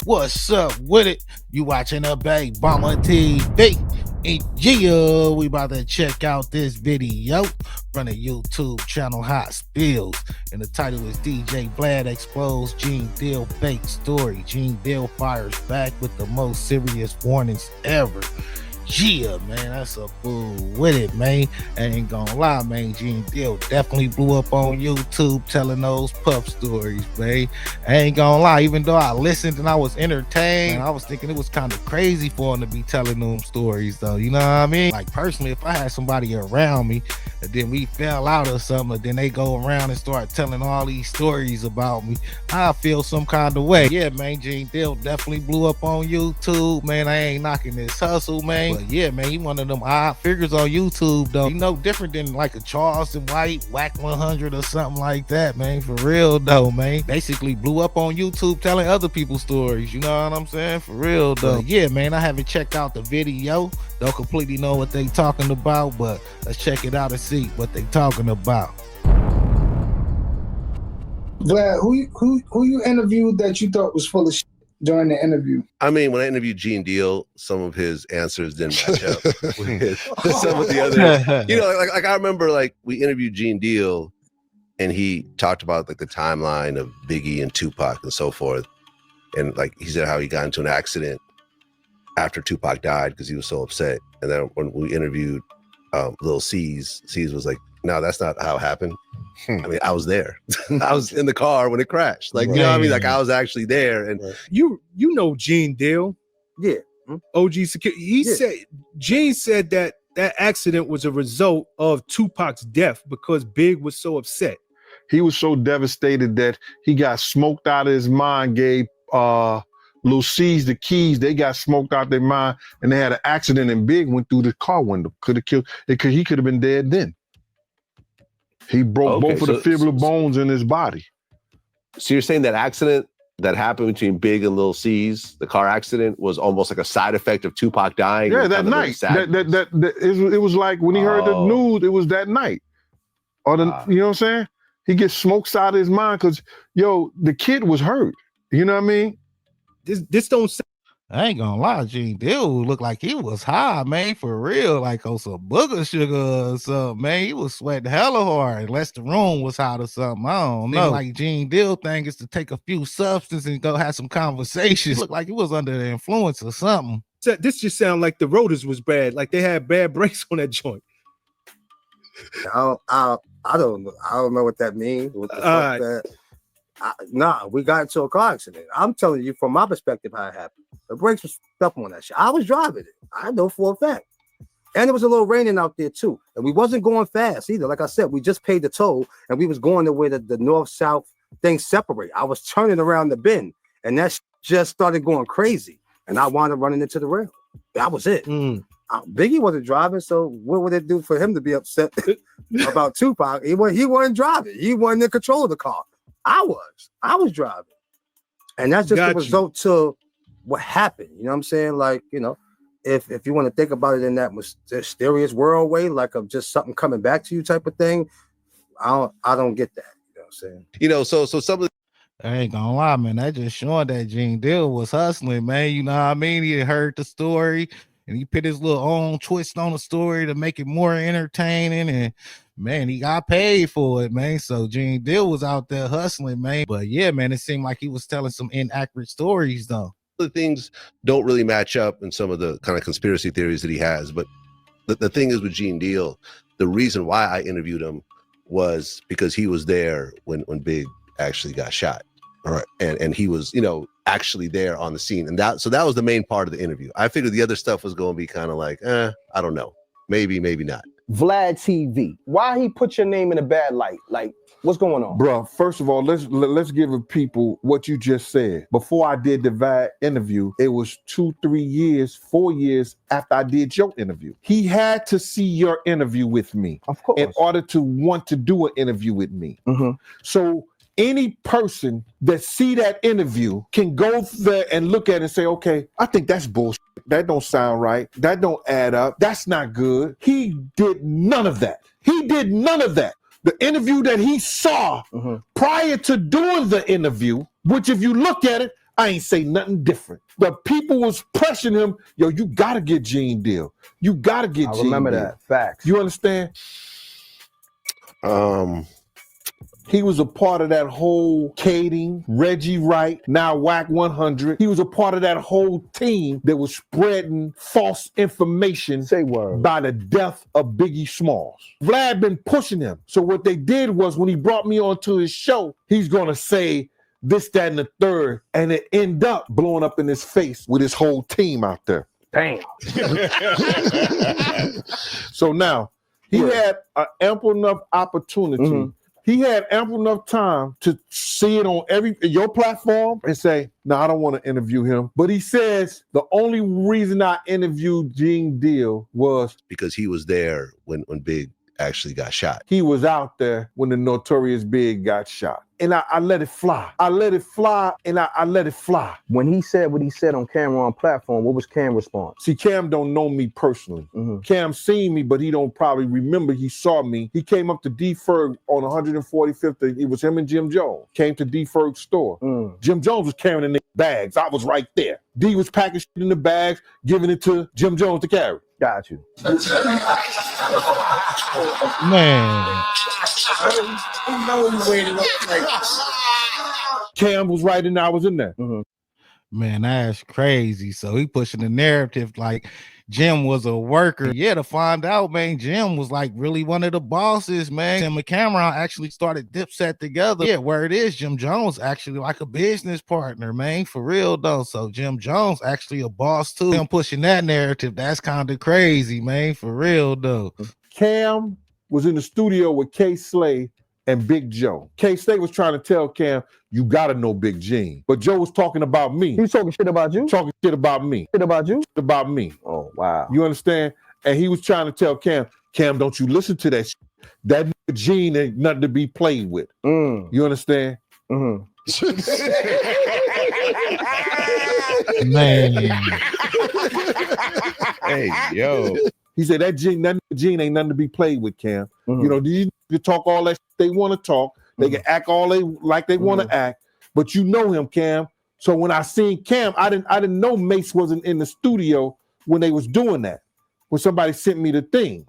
What's up with it? You watching a Big Bomber TV. And yeah, we about to check out this video from the YouTube channel Hot Spills. And the title is DJ Vlad Explodes Gene Deal Fake Story. Gene Deal fires back with the most serious warnings ever. Yeah, man, that's a fool with it, man. I ain't gonna lie, man. Gene Deal definitely blew up on YouTube telling those puff stories, man. I ain't gonna lie, even though I listened and I was entertained, I was thinking it was kind of crazy for him to be telling them stories, though. You know what I mean? Like, personally, if I had somebody around me and then we fell out or something, and then they go around and start telling all these stories about me, I feel some kind of way. Yeah, man, Gene Deal definitely blew up on YouTube, man. I ain't knocking this hustle, man. But yeah, man, he one of them odd figures on YouTube, though. You know, different than like a Charleston White, Whack 100 or something like that, man. For real, though, man. Basically blew up on YouTube telling other people's stories. You know what I'm saying? For real, though. But yeah, man, I haven't checked out the video. Don't completely know what they talking about, but let's check it out and see what they talking about. Vlad, who you interviewed that you thought was full of shit during the interview? I mean, when I interviewed Gene Deal, some of his answers didn't match up with some of the other. You know, like I remember, like we interviewed Gene Deal, and he talked about like the timeline of Biggie and Tupac and so forth, and like he said how he got into an accident after Tupac died because he was so upset. And then when we interviewed Lil C's was like, no, that's not how it happened. I mean, I was there. I was in the car when it crashed. Like, you know what I mean? Like, I was actually there. And you know Gene Deal. Yeah. OG Security. Gene said that accident was a result of Tupac's death because Big was so upset. He was so devastated that he got smoked out of his mind, gave Lil C's the keys. They got smoked out their mind, and they had an accident, and Big went through the car window. Could have killed it. He could have been dead then. He broke both of the fibular bones in his body. So you're saying that accident that happened between Big and Lil C's, the car accident, was almost like a side effect of Tupac dying? Yeah, that night. It was like when he heard the news, it was that night. Or you know what I'm saying? He gets smoked out of his mind because, yo, the kid was hurt. You know what I mean? This don't sound. I ain't gonna lie, Gene Deal looked like he was high, man, for real, like on some booger sugar or something, man. He was sweating hella hard, unless the room was hot or something. I don't know. Like Gene Deal thing is to take a few substances and go have some conversations. Looked like he was under the influence or something. This just sounded like the rotors was bad, like they had bad brakes on that joint. I don't know what that means. What the fuck that? Nah, we got into a car accident. I'm telling you from my perspective how it happened. The brakes was stuck on that shit. I was driving it. I know for a fact. And it was a little raining out there too. And we wasn't going fast either. Like I said, we just paid the toll and we was going the way that the north-south things separate. I was turning around the bend and that just started going crazy. And I wound up running into the rail. That was it. Biggie wasn't driving, so what would it do for him to be upset about Tupac? He wasn't driving. He wasn't in control of the car. I was driving. And that's just the result to what happened. You know what I'm saying? Like, you know, if you want to think about it in that mysterious world way, like of just something coming back to you type of thing, I don't get that. You know what I'm saying? You know, so some of I ain't gonna lie, man. That just showing that Gene Deal was hustling, man. You know what I mean? He heard the story and he put his little own twist on the story to make it more entertaining. And man, he got paid for it, man. So Gene Deal was out there hustling, man. But yeah, man, it seemed like he was telling some inaccurate stories, though. the things don't really match up in some of the kind of conspiracy theories that he has. But the thing is with Gene Deal, the reason why I interviewed him was because he was there when Big actually got shot. All right. And he was, you know, actually there on the scene. And that was the main part of the interview. I figured the other stuff was going to be kind of like, I don't know. Maybe not. Vlad TV. Why he put your name in a bad light? Like, what's going on? Bro, first of all, let's give people what you just said. Before I did the Vlad interview, it was 2, 3 years, 4 years after I did your interview. He had to see your interview with me, of course, in order to want to do an interview with me. Mm-hmm. So any person that see that interview can go there and look at it and say, okay, I think that's bullshit. That don't sound right. That don't add up. That's not good. He did none of that. He did none of that. The interview that he saw prior to doing the interview, which if you look at it, I ain't say nothing different. But people was pressuring him, yo, you gotta get Gene Deal. You gotta get Gene Deal. I remember that. Facts. You understand? He was a part of that whole Kading, Reggie Wright, now Whack 100. He was a part of that whole team that was spreading false information by the death of Biggie Smalls. Vlad been pushing him. So what they did was when he brought me onto his show, he's gonna say this, that, and the third, and it end up blowing up in his face with his whole team out there. Damn. So now, he had an ample enough opportunity. He had ample enough time to see it on your platform and say, no, I don't want to interview him. But he says the only reason I interviewed Gene Deal was because he was there when Big actually got shot. He was out there when the Notorious Big got shot. And I let it fly. I let it fly, and I let it fly. When he said what he said on camera on platform, what was Cam's response? See, Cam don't know me personally. Cam seen me, but he don't probably remember he saw me. He came up to D-Ferg on 145th. It was him and Jim Jones. Came to D-Ferg's store. Jim Jones was carrying the bags. I was right there. D was packing shit in the bags, giving it to Jim Jones to carry. Got you. Man. Cam was right and I was in there. Man, that's crazy. So he pushing the narrative like Jim was a worker. Yeah, to find out, man, Jim was like really one of the bosses, man. Tim and Cameron actually started Dipset together. Yeah, where it is, Jim Jones actually like a business partner, man, for real though. So Jim Jones actually a boss too. Him pushing that narrative, that's kind of crazy, man, for real though. Cam was in the studio with K Slay and Big Joe. K Slay was trying to tell Cam, you gotta know Big Gene. But Joe was talking about me. He was talking shit about you? Talking shit about me. Shit about you? Shit about me. Oh, wow. You understand? And he was trying to tell Cam, don't you listen to that shit. That Gene ain't nothing to be played with. You understand? Man. Hey, yo. He said that Gene ain't nothing to be played with, Cam. You know, these can talk all that shit they want to talk. They can act all they want to act, but you know him, Cam. So when I seen Cam, I didn't know Mace wasn't in the studio when they was doing that. When somebody sent me the thing.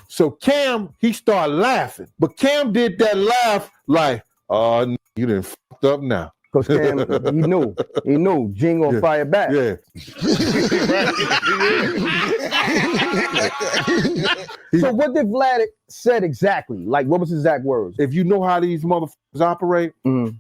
So Cam, he started laughing, but Cam did that laugh like, you done fucked up now. Because Cam, he knew Gene gonna fire back. Yeah. So what did Vlad said exactly? Like, what was his exact words? If you know how these motherfuckers operate,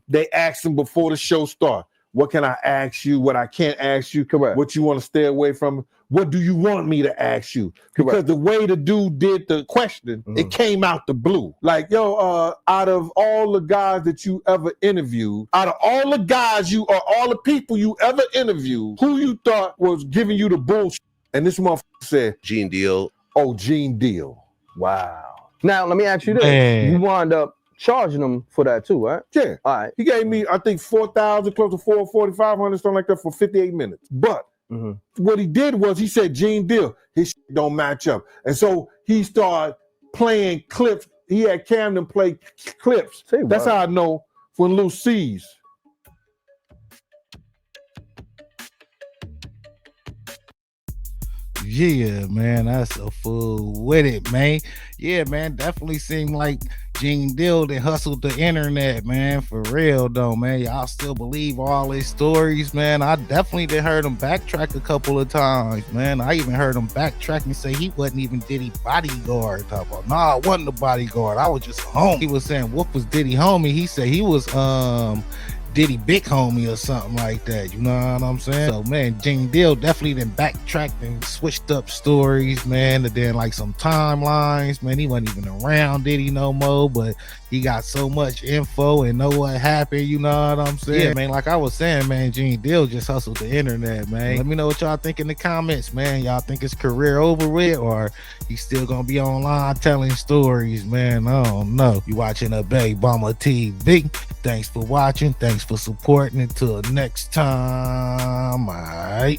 they asked him before the show started, what can I ask you? What I can't ask you? Correct. What you want to stay away from? What do you want me to ask you? Because the way the dude did the question, it came out the blue. Like, yo, out of all the guys that you ever interviewed, out of all the guys all the people you ever interviewed, who you thought was giving you the bullshit? And this motherfucker said, Gene Deal. Oh, Gene Deal. Wow. Now, let me ask you this. Man. You wound up charging them for that too, right? Yeah. All right. He gave me, I think, 4,000, close to 4,500, something like that for 58 minutes. But what he did was he said, Gene Deal, his shit don't match up. And so he started playing clips. He had Camden play clips. That's how I know when Lou sees. Yeah, man, that's a fool with it, man. Yeah, man, definitely seemed like Gene Deal that hustled the internet, man, for real though, man. Y'all still believe all his stories, man. I definitely did heard him backtrack a couple of times, man. I even heard him backtrack and say he wasn't even Diddy bodyguard. Nah, I wasn't the bodyguard. I was just home. He was saying Whoop was Diddy homie. He said he was Diddy big homie or something like that. You know what I'm saying? So man, Gene Deal definitely then backtracked and switched up stories, man. And then like some timelines, man. He wasn't even around Diddy no more, but he got so much info and know what happened. You know what I'm saying? Yeah, man. Like I was saying, man, Gene Deal just hustled the internet, man. Let me know what y'all think in the comments, man. Y'all think his career over with, or he's still gonna be online telling stories, man? I don't know. You watching a Big Bomber TV. Thanks for watching. Thanks for supporting. Until next time. All right.